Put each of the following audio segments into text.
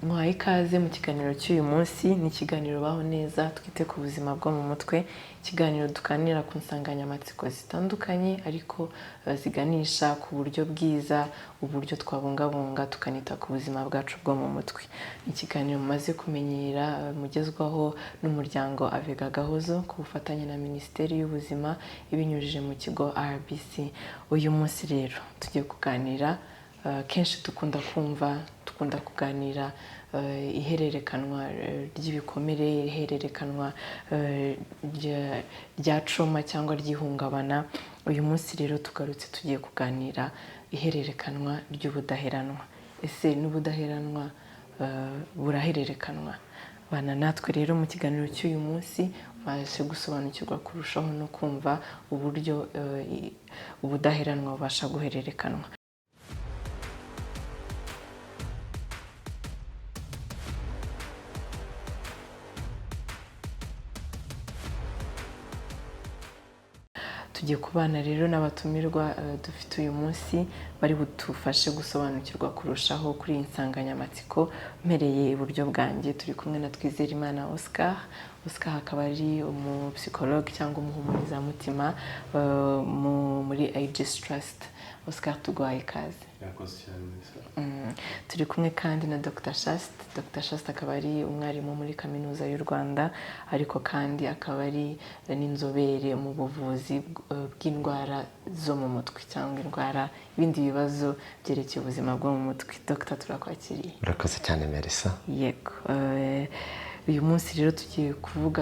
muhaye ikaze mu kiganiro cy'uyu munsi. Ni ikiganiro baho neza twite ku buzima bwo mu mutwe, ikiganiro dukanira ku nsanganyamatsiko zitandukanye ariko ziganisha ku buryo bwiza, uburyo twabungabunga tukanita ku buzima bwacu bwo mu mutwe. Ni ikiganiro mumaze kumenyera, mugezwaho n'umuryango Avega Gahozo ku bufatanye na Minisiteri y'Ubuzima ibinyujije mu kigo RBC. Uyu munsi rero tugiye kuganira, kenshi dukunda kuganira ihererekanwa ry'ibikomere, ihererekanwa rya trauma cyangwa ry'ihungabana. Uyu munsi rero tugarutse tugiye kuganira ihererekanwa ry'ubudaheranwa. Ese n'ubudaheranwa burahererekanwa? Bana natwe rero mu kiganiro cy'uyu munsi maze gusobanukirwa kurushaho no kumva uburyo ubudaheranwa bubasha guhererekanwa. Tugiye kubana rero n'abatumirwa dufite uyu munsi bari budufashe gusobanukirwa kurushaho kuri iyi nsanganyamatsiko. Mpereye iburyo bwanjye turi kumwe na Twizerimana Oscar. Oscar akaba ari umupsikologe cyangwa umuhumurizamutima muri Aegis Trust. Oscar, tuguhaye ikaze. Turi kumwe kandi na Dr. Shast. Dr. Shast akaba ari umwarimu muri Kaminuza y'u Rwanda, ariko kandi akaba ari n'inzobere mu buvuzi bw'indwara zo mu mutwe cyangwa indwara, ibindi bibazo byerekeye ubuzima bwo mu mutwe. Dr. turakwakiriye. Urakoze cyane Melissa. Yego. Uyu munsi rero tugiye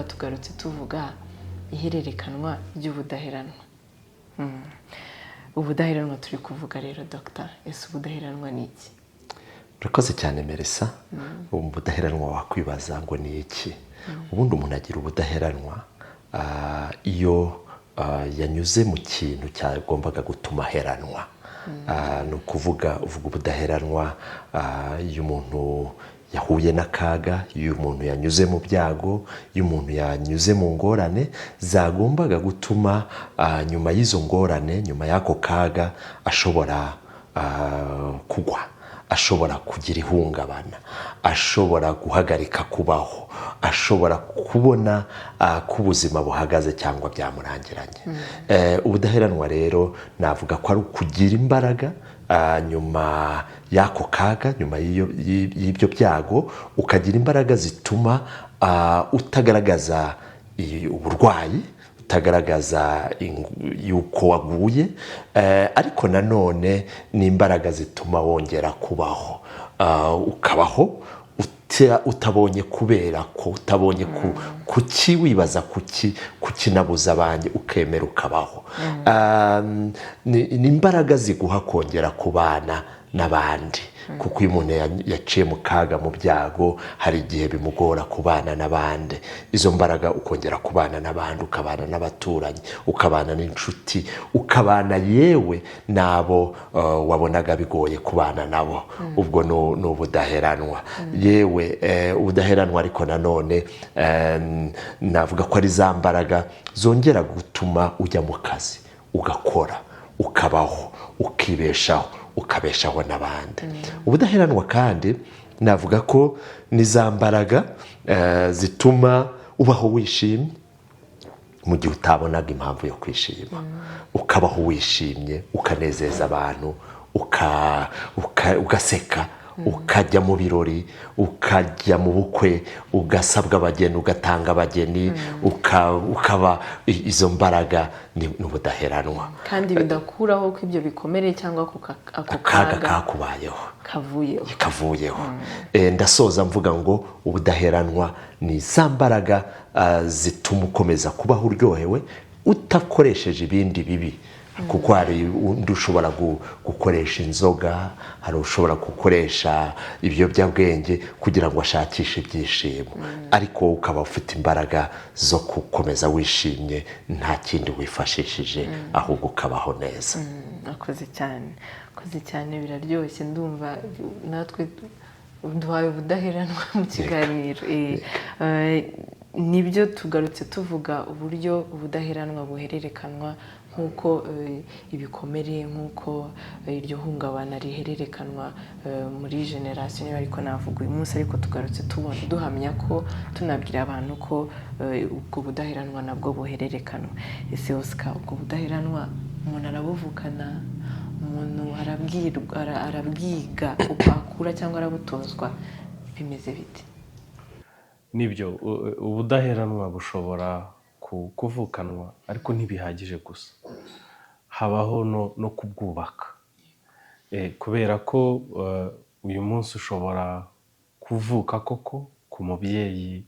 tugarutse tuvuga ihererekanwa ry'ubudaheranwa. Ubudaheranwa turi kuvuga rero Dr. Ese ubudaheranwa ni iki? Urakoze cyane Melissa. Ubudaheranwa wakwibaza ngo ni iki? Ubundi umuntu agira ubudaheranwa iyo yanyuze mu kintu cyagombaga gutuma aheranwa. Ni ukuvuga ubudaheranwa iyo umuntu yahuye n'akaga, iyo umuntu yanyuze mu byago, iyo umuntu yanyuze mu ngorane zagombaga gutuma nyuma y'izo ngorane, nyuma y'ako kaga ashobora kugwa, ashobora kugira ihungabana, ashobora guhagarika kubaho, ashobora kubona ko ubuzima buhagaze cyangwa byamurangiranye. Ubudaheranwa rero navuga ko ari ukugira imbaraga nyuma y'ako kaga, nyuma y'ibyo byago, ukagira imbaraga zituma utagaragaza uburwayi, utagaragaza yuko waguye, ariko nanone ni imbaraga zituma wongera kubaho, ukabaho utabonye kubera ko utabonye kuki wibaza kuki nabuza abandi ukemera ukabaho. Ni imbaraga ziguha kongera kubana n'abandi, kuko iyo umuntu yaciye mu kaga, mu byago, hari igihe bimugora kubana n'abandi. Izo mbaraga ukongera kubana n'abandi, ukabana n'abaturanyi, ukabana n'inshuti, ukabana yewe nabo wabonaga bigoye kubana nabo. Ubwo ni ubudaheranwa. Yewe ubudaheranwa ariko nanone navuga ko ari za mbaraga zongera gutuma ujya mu kazi, ugakora, ukabaho, ukibeshaho, ukabeshaho n'abandi. Ubudaheranwa kandi navuga ko ni za mbaraga zituma ubaho wishimye mu gihe utabonaga impamvu yo kwishima, ukabaho wishimye, ukanezeza abantu, ugaseka, ukajya mu birori, ukajya mu bukwe, ugasabwa abageni, ugatanga abageni, ukaba izo mbaraga ni ubudaheranwa. Kandi bidakuraho ko ibyo bikomere cyangwa ako kaga kakubayeho kavuyeho. Ndasoza mvuga ngo ubudaheranwa ni za mbaraga zituma ukomeza kubaho uryohewe utakoresheje ibindi bibi. Kuko hari undi ushobora gukoresha inzoga, hari ushobora gukoresha ibiyobyabwenge kugira ngo ashakishe ibyishimo, ariko ukaba ufite imbaraga zo gukomeza wishimye, nta kindi wifashishije, ahubwo ukabaho neza. Akoze cyane, biraryoshye. Ndumva natwe duhaye ubudaheranwa mu kiganiro. Nibyo tugarutse tuvuga uburyo ubudaheranwa buhererekanwa nk'uko ibikomere nk'uko iryo hungabana rihererekanwa muri generasiyo niba ariko navuga uyu munsi, ariko tugarutse duhamya ko tunabwira abantu ko ubwo budaheranwa nabwo buhererekanwa. Ese Oscar, ubwo budaheranwa umuntu arabuvukana, umuntu arabwiga uko akura cyangwa arabutozwa, bimeze bite? Nibyo, ubudaheranwa bushobora kuvukanwa ariko ntibihagije gusa, habaho no kubwubaka, kubera ko uyu munsi ushobora kuvuka koko ku mubyeyi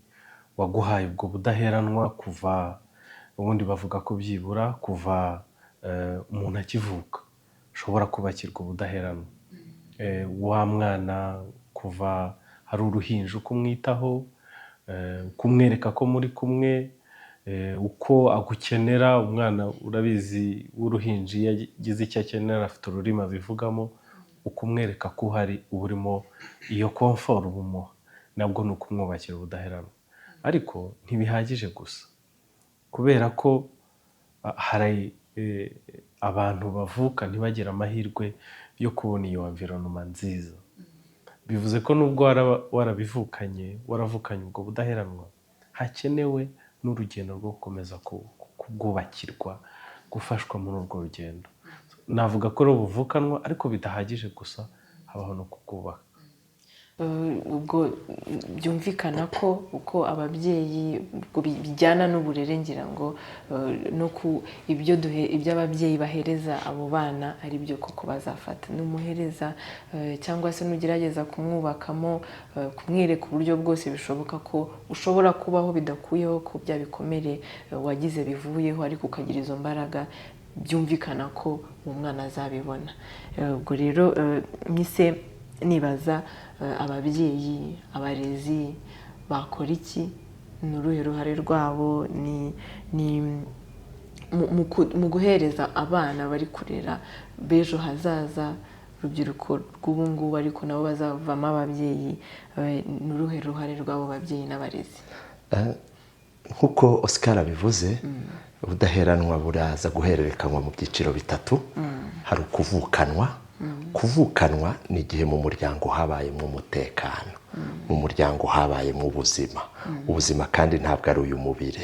waguhaye ubwo budaheranwa kuva, ubundi bavuga ko byibura kuva umuntu akivuka ushobora kubakirwa ubudaheranwa. Wa mwana kuva hari uruhinja ukumwitaho, kumwereka ko muri kumwe, uko agukenera. Umwana urabizi w'uruhinja iyo agize icyo akenera afite ururimi abivugamo, ukumwereka ko uhari urimo iyo comfort ubumuha, nabwo ni ukumwubakira ubudaheranwa. Ariko ntibihagije gusa, kubera ko hari abantu bavuka ntibagire amahirwe yo kubona iyo environment nziza. Bivuze ko nubwo waravukanye ubwo budaheranwa, hakenewe n'urugendo rwo gukomeza kubwubakirwa, gufashwa muri urwo rugendo. Navuga ko buvukanwa ariko bidahagije gusa, habaho no kubwubaka. Ubwo byumvikana ko uko ababyeyi bijyana n'uburere, ngira ngo no ku ibyo ababyeyi bahereza abo bana ari byo koko bazafata. Numuhereza cyangwa se nugerageza kumwubakamo, kumwereka uburyo bwose bishoboka ko ushobora kubaho bidakuyeho ko bya bikomere wagize bivuyeho, ariko ukagira izo mbaraga, byumvikana ko uwo mwana azabibona. Ubwo rero mise nibaza ababyeyi, abarezi bakora iki? Ni uruhe ruhare rwabo mu guhereza abana bari kurera b'ejo hazaza, urubyiruko rw'ubu ngubu ariko nabo bazavamo ababyeyi? Ni uruhe ruhare rw'abo babyeyi n'abarezi? Nk'uko Oscar abivuze, ubudaheranwa buraza guhererekanwa mu byiciro bitatu. Hari ukuvukanwa. Kuvukanwa ni igihe mu muryango habayemo umutekano, mu muryango habayemo ubuzima. Ubuzima kandi ntabwo ari uyu mubiri,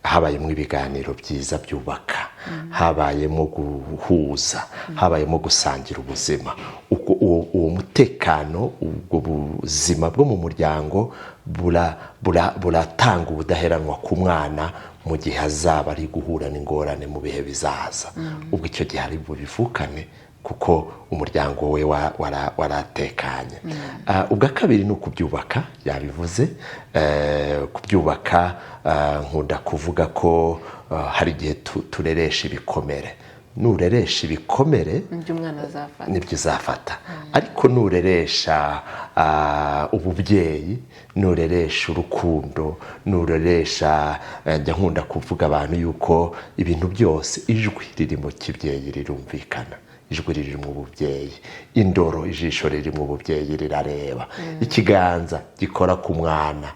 habayemo ibiganiro byiza byubaka, habayemo guhuza, habayemo gusangira ubuzima. Uwo mutekano, ubwo buzima bwo mu muryango buratanga ubudaheranwa ku mwana mu gihe azaba ari guhura n'ingorane mu bihe bizaza. Ubwo icyo gihe ari bubivukane kuko umuryango we waratekanye. Ubwa kabiri ni ukubyubaka, yabivuze. Kubyubaka, nkunda kuvuga ko hari igihe tureresha ibikomere. Nureresha ibikomere nibyo uzafata, ariko nureresha ububyeyi, nureresha urukundo, nureresha, njya nkunda kuvuga abantu yuko ibintu byose, ijwi riri mu kibyeyi rirumvikana, ijwi riri mu bubyeyi, indoro, ijisho riri mu bubyeyi rirareba, ikiganza gikora ku mwana,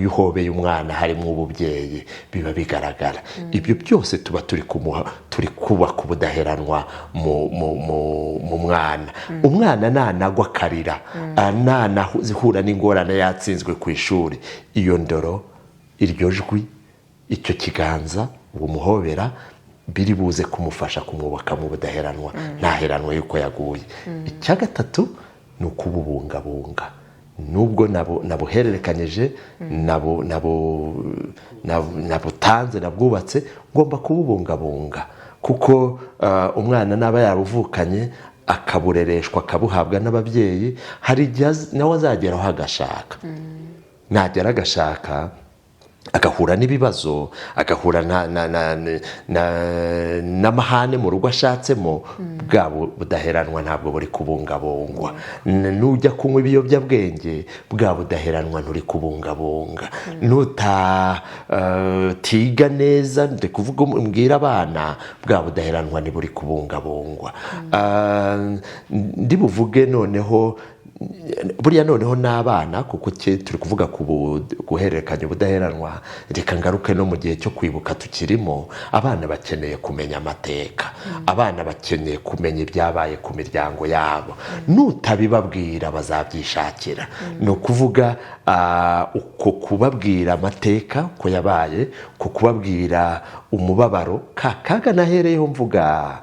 yuhobeye umwana harimo ububyeyi, biba bigaragara. Ibyo byose tuba turi kubaka ubudaheranwa mu mwana. Umwana nanagwa akarira, nanahura n'ingorane yatsinzwe ku ishuri, iyo ndoro, iryo jwi, icyo kiganza umuhobera, biri buze kumufasha kumwubaka mu budaheranwa, ntaheranwa yuko yaguye. Icya gatatu ni ukububungabunga. Nubwo nabuhererekanyije, nabutanze, nabwubatse, ngomba kububungabunga, kuko umwana naba yaruvukanye akaburereshwa, akabuhabwa n'ababyeyi, hari igihe nawe azageraho agashaka. Nagera agashaka, agahura n'ibibazo, agahura n'amahane mu rugo ashatsemo, bwa budaheranwa ntabwo buri kubungabungwa. Nujya kunywa ibiyobyabwenge, bwa budaheranwa nturi kubungabunga. Nutatiga neza, ndi kuvuga mbwira abana, bwa budaheranwa ntiburi kubungabungwa. Ndi buvuge noneho buriya noneho n'abana kuko turi kuvuga ku guhererekanya ubudaheranwa, reka ngaruke no mu gihe cyo kwibuka tukirimo. Abana bakeneye kumenya amateka, abana bakeneye kumenya ibyabaye ku miryango yabo. Nutabibabwira bazabyishakira. Ni ukuvuga uko kubabwira amateka ko yabaye, ko kubabwira umubabaro kaga nahereyeho mvuga,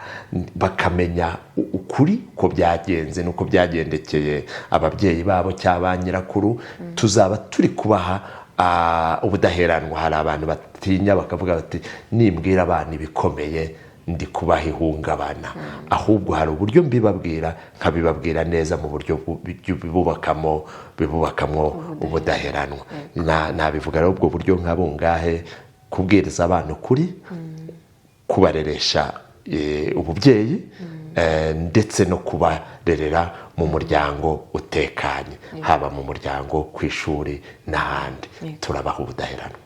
bakamenya ukuri ko byagenze nuko byagendekeye ababyeyi babo cyangwa nyirakuru. Tuzaba turi kubaha ubudaheranwa. Hari abantu batinya bakavuga bati nimbwira abana ibikomeye ndi kubaha ihungabana, ahubwo hari uburyo mbibabwira nkabibabwira neza mu buryo bibubakamo ubudaheranwa. Nabivuga rero ubwo buryo nka bungahe: kubwiriza abana ukuri, kubareresha ububyeyi, ndetse no kubarerera mu muryango utekanye, haba mu muryango, ku ishuri n'ahandi. Turabaha ubudaheranwa.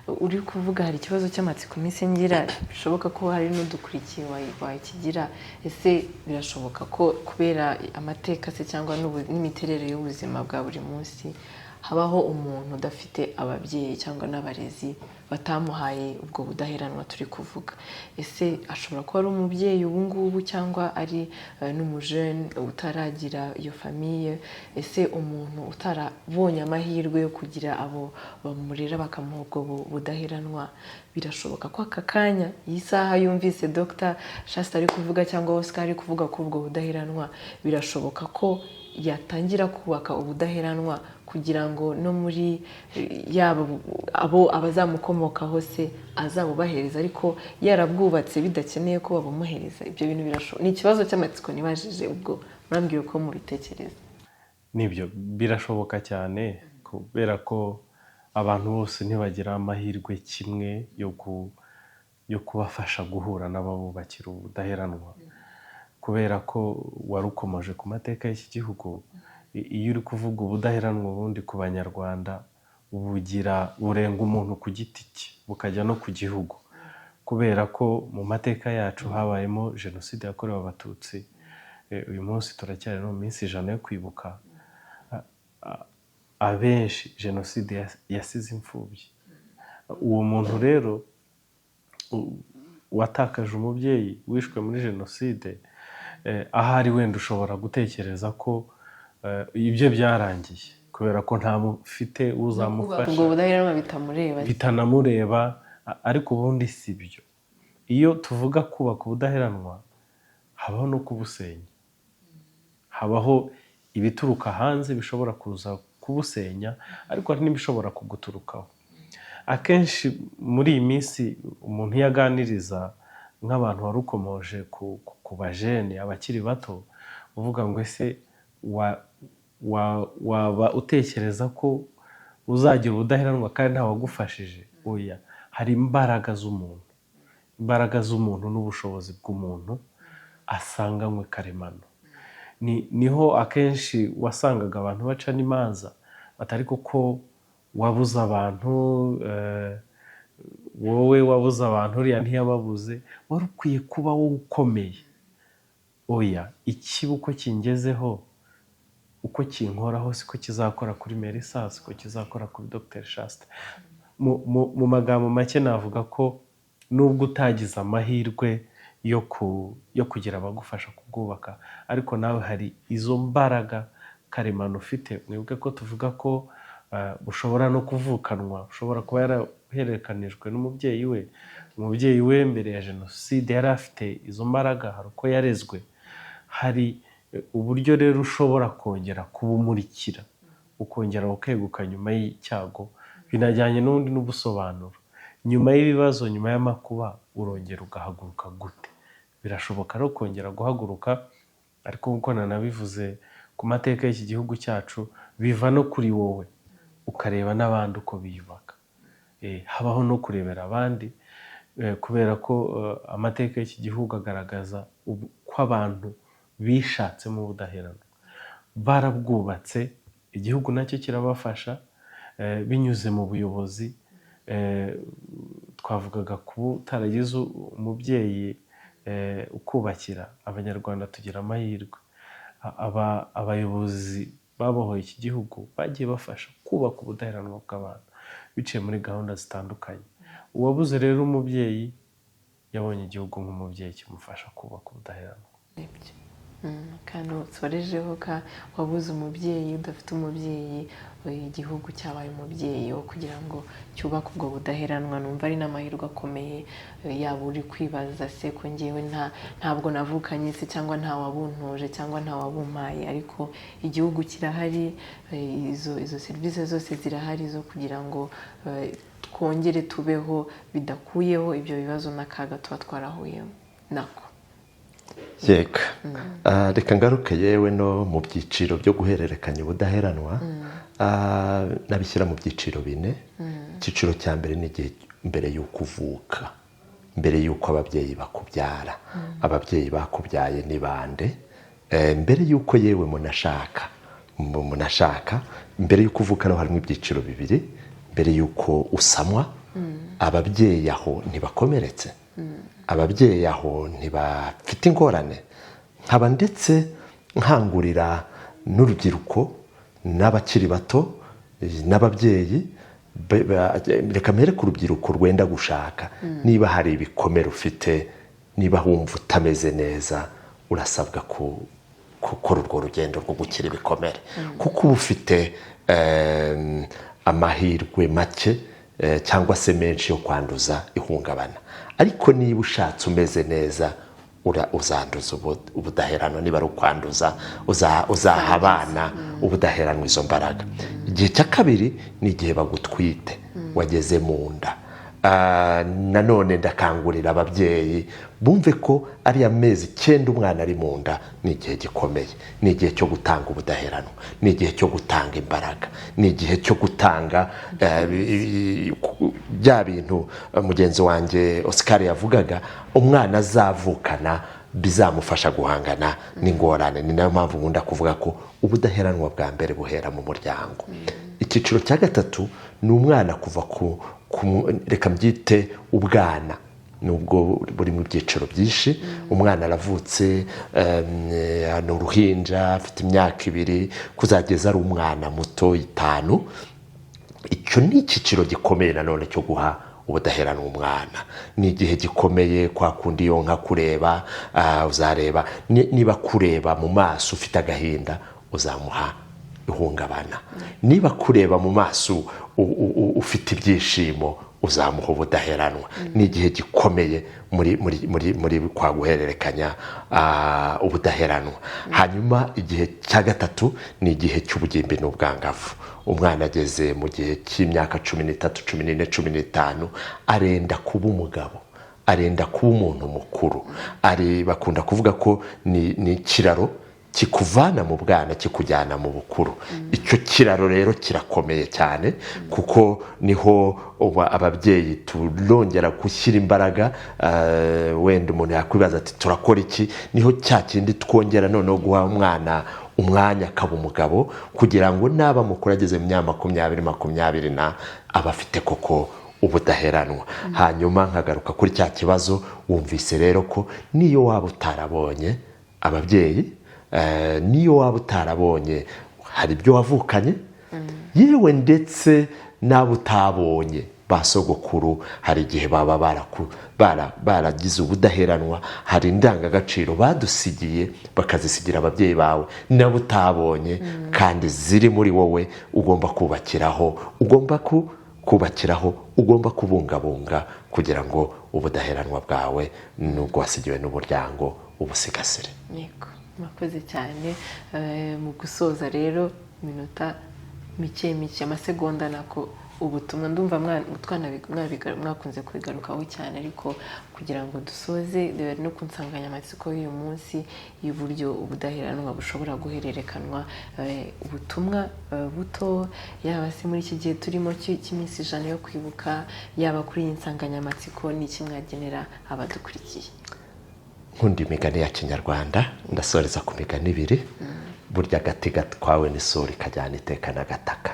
Uri kuvuga hari ikibazo cy'amatsiko minsi ngira, bishoboka ko hari n'udukurikiye wakigira. Ese birashoboka ko kubera amateka se cyangwa n'imiterere y'ubuzima bwa buri munsi habaho umuntu udafite ababyeyi cyangwa n'abarezi batamuhaye ubwo budaheranwa turi kuvuga? Ese ashobora kuba ari umubyeyi ubu ngubu cyangwa ari n'umujene utaragira iyo famiye? Ese umuntu utarabonye amahirwe yo kugira abo bamurera bakamuha ubwo budaheranwa, birashoboka ko aka kanya iyi saha yumvise Dr. Shasta ari kuvuga cyangwa Oscar ari kuvuga ko ubwo budaheranwa, birashoboka ko yatangira kubaka ubudaheranwa kugira ngo no muri yaba abo abazamukomokaho se azabubahereza, ariko yarabwubatse bidakeneye ko babumuhereza? Ibyo bintu birashoboka? Ni ikibazo cy'amatsiko nibajije, ubwo murambwiye ko mubitekereza. Nibyo birashoboka cyane, kubera ko abantu bose ntibagira amahirwe kimwe yo kubafasha guhura n'ababubakira ubudaheranwa. Kubera ko warukomoje ku mateka y'iki gihugu, iyo uri kuvuga ubudaheranwa ubundi ku banyarwanda burenga umuntu ku giti cye bukajya no ku gihugu, kubera ko mu mateka yacu habayemo jenoside yakorewe abatutsi. Uyu munsi turacyari no mu minsi 100 yo kwibuka. Abenshi jenoside yasize imfubyi. Uwo muntu rero watakaje umubyeyi wishwe muri jenoside, ahari wenda ushobora gutekereza ko ibyo byarangiye, kubera ko nta mufite uzamufasha, ubwo budaheranwa bitanamureba. Ariko ubundi si byo. Iyo tuvuga kubaka ubudaheranwa, habaho no kubusenya. Habaho ibituruka hanze bishobora kuza kubusenya, ariko hari n'ibishobora kuguturukaho. Akenshi muri iyi minsi umuntu yaganiriza nk'abantu warukomoje ku bajene, abakiri bato, uvuga ngo ese waba utekereza ko uzagira ubudaheranwa kandi ntawagufashije? Oya, hari imbaraga z'umuntu n'ubushobozi bw'umuntu asanganywe karemano. Niho akenshi wasangaga abantu baca n'imanza batari kuko wabuze abantu, wowe wabuze abantu, uriya ntiyababuze, wari ukwiye kuba wowe ukomeye. Oya, ikibi uko kingezeho, uko kinkoraho siko kizakora kuri Melissa, siko kizakora kuri Dr. Shasta. Mu magambo make navuga ko nubwo utagize amahirwe yo kugira abagufasha kubwubaka, ariko nawe hari izo mbaraga karemano ufite. Mwibuke ko tuvuga ko bushobora no kuvukanwa, ushobora kuba yarahererekanijwe n'umubyeyi we. Umubyeyi we mbere ya jenoside yari afite izo mbaraga, hari uko yarezwe. Hari uburyo rero ushobora kongera kubumurikira, ukongera ukeguka nyuma y'icyago. Binajyanye n'ubundi n'ubusobanuro. Nyuma y'ibibazo, nyuma y'amakuba, urongera ugahaguruka gute? Birashoboka rero kongera guhaguruka, ariko nk'uko nanabivuze ku mateka y'iki gihugu cyacu, biva no kuri wowe ukareba n'abandi uko biyubaka. Habaho no kurebera abandi, kubera ko amateka y'iki gihugu agaragaza ko abantu bishatsemo ubudaheranwa, barabwubatse, igihugu nacyo kirabafasha binyuze mu buyobozi. Twavugaga kuba utaragize umubyeyi ukubakira. Abanyarwanda tugira amahirwe. abayobozi babohoye iki gihugu bagiye bafasha kubaka ubudaheranwa bw'abantu biciye muri gahunda zitandukanye. Uwabuze rero umubyeyi yabonye igihugu nk'umubyeyi kimufasha kubaka ubudaheranwa. kandi usorejeho ka wabuze umubyeyi, udafite umubyeyi, igihugu cyabaye umubyeyi wo kugira ngo cyubake ubwo budaheranwa. Numva ari n'amahirwe akomeye, yaba uri kwibaza se ko ngewe ntabwo navukanye se cyangwa nta wabuntuje cyangwa nta wabumpaye, ariko igihugu kirahari, izo serivisi zose zirahari zo kugira ngo twongere tubeho bidakuyeho ibyo bibazo n'akaga tuba twarahuye nako. Yego, reka ngaruke yewe no mu byiciro byo guhererekanya ubudaheranwa, nabishyira mu byiciro bine. Icyiciro cya mbere ni igihe mbere y'uko uvuka, mbere y'uko ababyeyi bakubyara. Ababyeyi bakubyaye ni bande? Mbere y'uko yewe munashaka, mbere y'uko uvuka no harimo ibyiciro bibiri. Mbere y'uko usamwa, ababyeyi aho ntibakomeretse, ababyeyi aho ntibafite ingorane. Nkaba ndetse nkangurira n'urubyiruko n'abakiri bato n'ababyeyi, reka mpere ku rubyiruko rwenda gushaka. Niba hari ibikomere ufite, niba wumva utameze neza, urasabwa gukora urwo rugendo rwo gukira ibikomere, kuko uba ufite amahirwe make cyangwa se menshi yo kwanduza ihungabana. Ariko niba ushatse umeze neza, uzanduza ubudaheranwa. Niba ari ukwanduza, uzaha abana ubudaheranwa izo mbaraga. Igihe cya kabiri ni igihe bagutwite, wageze mu nda. Nanone ndakangurira ababyeyi bumve ko ari amezi 9 umwana ari mu nda ni igihe gikomeye, ni igihe cyo gutanga ubudaheranwa, ni igihe cyo gutanga imbaraga, ni igihe cyo gutanga bya bintu mugenzi wanjye Oscar yavugaga, umwana azavukana bizamufasha guhangana n'ingorane. Ni nayo mpamvu nkunda kuvuga ko ubudaheranwa bwa mbere buhera mu muryango. Icyiciro cya gatatu ni umwana kuva reka mbyite ubwana, nubwo buri mu byiciro byinshi. Umwana aravutse, ni uruhinja, afite imyaka 2 kuzageza ari umwana muto 5. Icyo ni icyiciro gikomeye nanone cyo guha ubudaheranwa umwana. Ni igihe gikomeye kwa kundi yonka kureba, uzareba niba kureba mu maso ufite agahinda, uzamuha ihungabana. Niba kureba mu maso ufite ibyishimo, uzamuha ubudaheranwa. Ni igihe gikomeye muri kwa guhererekanya ubudaheranwa. Hanyuma igihe cya gatatu ni igihe cy'ubugimbi n'ubwangavu. Umwana ageze mu gihe cy'imyaka 13, 14, 15, arenda kuba umugabo, arenda kuba umuntu mukuru. Bakunda kuvuga ko ni ikiraro kikuvana mu bwana kikujyana mu bukuru. Icyo kiraro rero kirakomeye cyane, kuko niho ababyeyi turongera gushyira imbaraga. Wenda umuntu yakwibaza ati turakora iki? Niho cya kindi twongera noneho guha umwana umwanya akaba umugabo, kugira ngo naba mukuru ageze mu myaka 20 na abafite koko ubudaheranwa. Hanyuma nkagaruka kuri cya kibazo wumvise rero ko niyo waba utarabonye ababyeyi, niyo waba utarabonye hari ibyo wavukanye, yewe ndetse n'abo utabonye basogokuru, hari igihe baba baragize ubudaheranwa, hari indangagaciro badusigiye bakazisigira ababyeyi bawe n'abo utabonye, kandi ziri muri wowe ugomba kubakiraho, ugomba kubungabunga, kugira ngo ubudaheranwa bwawe nubwo wasigiwe n'umuryango ubusigasire. Yego, mwakoze cyane. Mu gusoza rero, iminota mike amasegonda nako ubutumwa ndumva mwakunze kubigarukaho cyane, ariko kugira ngo dusoze no ku nsanganyamatsiko y'uyu munsi y'uburyo ubudaheranwa bushobora guhererekanwa, ubutumwa buto, yaba se muri iki gihe turimo cy'iminsi 100 yo kwibuka, yaba kuri iyi nsanganyamatsiko, ni iki mwagenera abadukurikiye? Nkunda imigani ya Kinyarwanda, ndasoreza ku migani 2. Burya agati gatwawe n'isuri kajyana iteka n'agataka.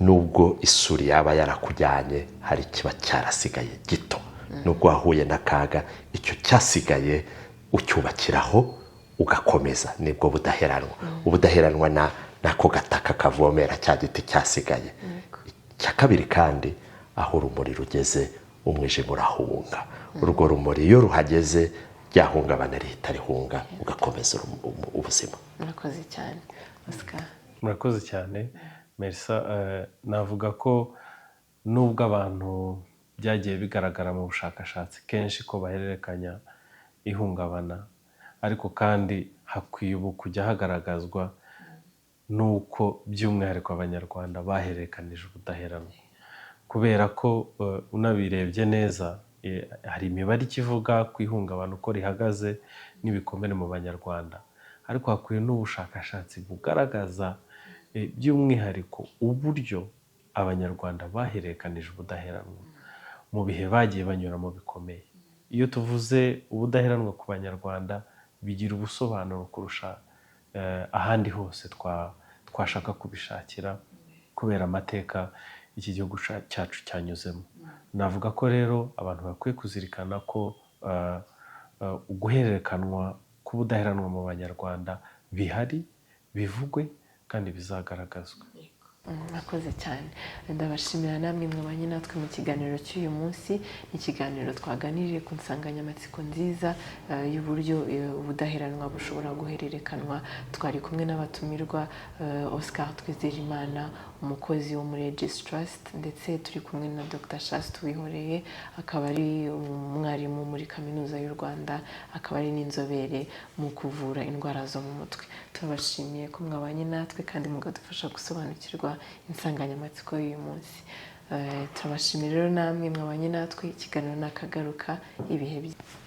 Nubwo isuri yaba yarakujyanye, hari kiba cyarasigaye gito. Nubwo wahuye n'akaga, icyo cyasigaye ucyubakiraho, ugakomeza, nibwo budaheranwa. Ubudaheranwa nako gataka kavomera cya giti cyasigaye. Icya kabiri kandi, aho urumuri rugeze umwijima urahunga. Urwo rumuri iyo ruhageze ryahungabana rihita rihunga, ugakomeza ubuzima. Murakoze cyane Oscar. Murakoze cyane Melissa. Navuga ko nubwo abantu byagiye bigaragara mu bushakashatsi kenshi ko bahererekanya ihungabana, ariko kandi hakwiye ubu kujya hagaragazwa nuko by'umwihariko abanyarwanda bahererekanije ubudaheranwa, kubera ko unabirebye neza hari imibare ikivuga ku ihungabana uko rihagaze n'ibikomere mu banyarwanda, ariko hakwiye n'ubushakashatsi bugaragaza by'umwihariko uburyo abanyarwanda bahererekanije ubudaheranwa mu bihe bagiye banyuramo bikomeye. Iyo tuvuze ubudaheranwa ku banyarwanda bigira ubusobanuro kurusha ahandi hose twashaka kubishakira, kubera amateka iki gihugu cyacu cyanyuzemo. Navuga ko rero abantu bakwiye kuzirikana ko guhererekanwa k'ubudaheranwa mu banyarwanda bihari, bivugwe kandi bizagaragazwa. Murakoze cyane. Ndabashimira namwe mwabanye natwe mu kiganiro cy'uyu munsi. Ni ikiganiro twaganiriye ku nsanganyamatsiko nziza y'uburyo ubudaheranwa bushobora guhererekanwa. Twari kumwe n'abatumirwa Oscar Twizerimana, umukozi wo muri Aegis Trust, ndetse turi kumwe na Dr Chaste Uwihoreye, akaba ari umwarimu muri Kaminuza y'u Rwanda, akaba ari n'inzobere mu kuvura indwara zo mu mutwe. Turabashimiye ko mwabanye natwe kandi mukadufasha gusobanukirwa insanganyamatsiko y'uyu munsi. Turabashimira rero namwe mwabanye natwe. Ikiganiro nakagaruka. Ibihe byiza.